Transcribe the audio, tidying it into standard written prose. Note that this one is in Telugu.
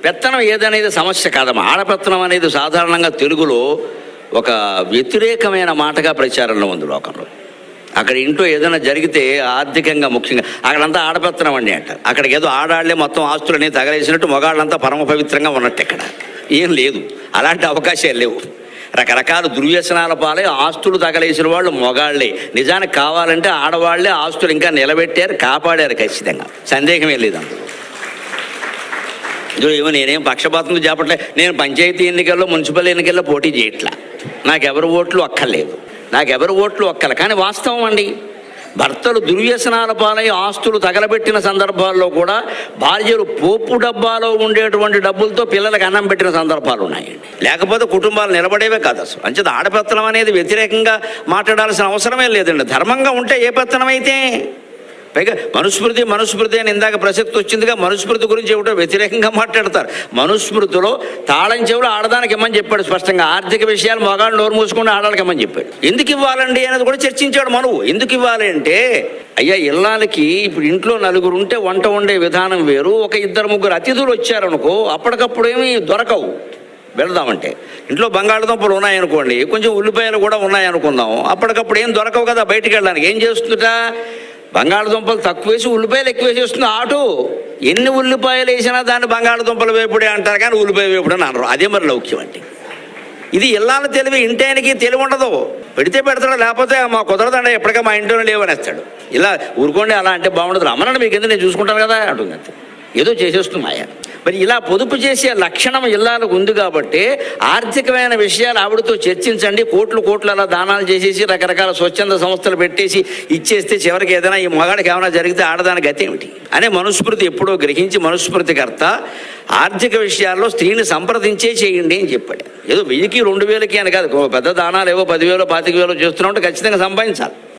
పెత్తనం ఏదనేది సమస్య కాదమ్మా. ఆడపెత్తనం అనేది సాధారణంగా తెలుగులో ఒక వ్యతిరేకమైన మాటగా ప్రచారంలో ఉంది లోకంలో. అక్కడ ఇంట్లో ఏదైనా జరిగితే ఆర్థికంగా ముఖ్యంగా అక్కడంతా ఆడపెత్తనం అండి అంటారు. అక్కడికి ఏదో ఆడాళ్లే మొత్తం ఆస్తులని తగలేసినట్టు మగాళ్ళంతా పరమ పవిత్రంగా ఉన్నట్టు ఇక్కడ ఏం లేదు. అలాంటి అవకాశాలు లేవు. రకరకాల దుర్వ్యసనాల పాలై ఆస్తులు తగలేసిన వాళ్ళు మొగాళ్లే. నిజానికి కావాలంటే ఆడవాళ్లే ఆస్తులు ఇంకా నిలబెట్టారు, కాపాడారు, ఖచ్చితంగా సందేహమే లేదు అందులో. ఏమో నేనేం పక్షపాతం చేపట్లే. నేను పంచాయతీ ఎన్నికల్లో మున్సిపల్ ఎన్నికల్లో పోటీ చేయట్లా. నాకెవరు ఓట్లు అక్కర్లేదు, నాకెవరు ఓట్లు అక్కర్లే. కానీ వాస్తవం అండి, భర్తలు దుర్వ్యసనాల పాలై ఆస్తులు తగలబెట్టిన సందర్భాల్లో కూడా భార్యలు పోపు డబ్బాలో ఉండేటువంటి డబ్బులతో పిల్లలకు అన్నం పెట్టిన సందర్భాలు ఉన్నాయండి. లేకపోతే కుటుంబాలు నిలబడేవే కాదు అసలు. అంచేత ఆడపెత్తనం అనేది వ్యతిరేకంగా మాట్లాడాల్సిన అవసరమే లేదండి. ధర్మంగా ఉంటే ఏ పెత్తనం అయితే. పైగా మనుస్మృతి అని ఇందాక ప్రసక్తి వచ్చిందిగా. మనుస్మృతి గురించి ఏమిటో వ్యతిరేకంగా మాట్లాడతారు. మనుస్మృతిలో తాళం చెవులు ఆడదానికి ఇమ్మని చెప్పాడు స్పష్టంగా. ఆర్థిక విషయాలు మగాళ్ళు నోరు మూసుకుంటే ఆడడానికి ఇమ్మని చెప్పాడు. ఎందుకు ఇవ్వాలండి అనేది కూడా చర్చించాడు మనువు. ఎందుకు ఇవ్వాలి అంటే, అయ్యా ఇళ్ళకి ఇప్పుడు ఇంట్లో నలుగురు ఉంటే వంట వండే విధానం వేరు. ఒక 2-3 అతిథులు వచ్చారనుకో, అప్పటికప్పుడు ఏమీ దొరకవు వెళదామంటే. ఇంట్లో బంగాళదుంపలు ఉన్నాయనుకోండి, కొంచెం ఉల్లిపాయలు కూడా ఉన్నాయనుకుందాం, అప్పటికప్పుడు ఏం దొరకవు కదా బయటికి వెళ్ళడానికి. ఏం చేస్తుందట, బంగాళదుంపలు తక్కువ వేసి ఉల్లిపాయలు ఎక్కువ వేసేస్తుంది ఆటు. ఎన్ని ఉల్లిపాయలు వేసినా దాన్ని బంగాళదుంపలు వేపుడే అంటారు కానీ ఉల్లిపాయ వేపుడు అని అనరు. అదే మరి లౌక్యం అంటే. ఇది ఇళ్ళ తెలివి. ఇంటానికి తెలివి ఉండదు. పెడితే పెడతాడు, లేకపోతే మా కుదరదండి ఎప్పటికీ మా ఇంట్లోనే లేవనేస్తాడు. ఇలా ఊరుకోండి అలా అంటే బాగుండదు, రమ్మనండి మీకు ఎందుకు నేను చూసుకుంటాను కదా అంటుంది. అంతే, ఏదో చేసేస్తుంది మాయ. మరి ఇలా పొదుపు చేసే లక్షణం ఇళ్ళకు ఉంది కాబట్టి ఆర్థికమైన విషయాలు ఆవిడతో చర్చించండి. కోట్లు అలా దానాలు చేసేసి రకరకాల స్వచ్ఛంద సంస్థలు పెట్టేసి ఇచ్చేస్తే చివరికి ఏదైనా ఈ మగాడికి ఏమైనా జరిగితే ఆడదాని గతి ఏమిటి అనే మనుస్మృతి ఎప్పుడో గ్రహించి మనుస్మృతికర్త ఆర్థిక విషయాల్లో స్త్రీని సంప్రదించే చేయండి అని చెప్పాడు. ఏదో 1000కి 2000కి అని కాదు, పెద్ద దానాలు ఏవో 10,000 25,000 చేస్తున్నామంటే ఖచ్చితంగా సంపాదించాలి.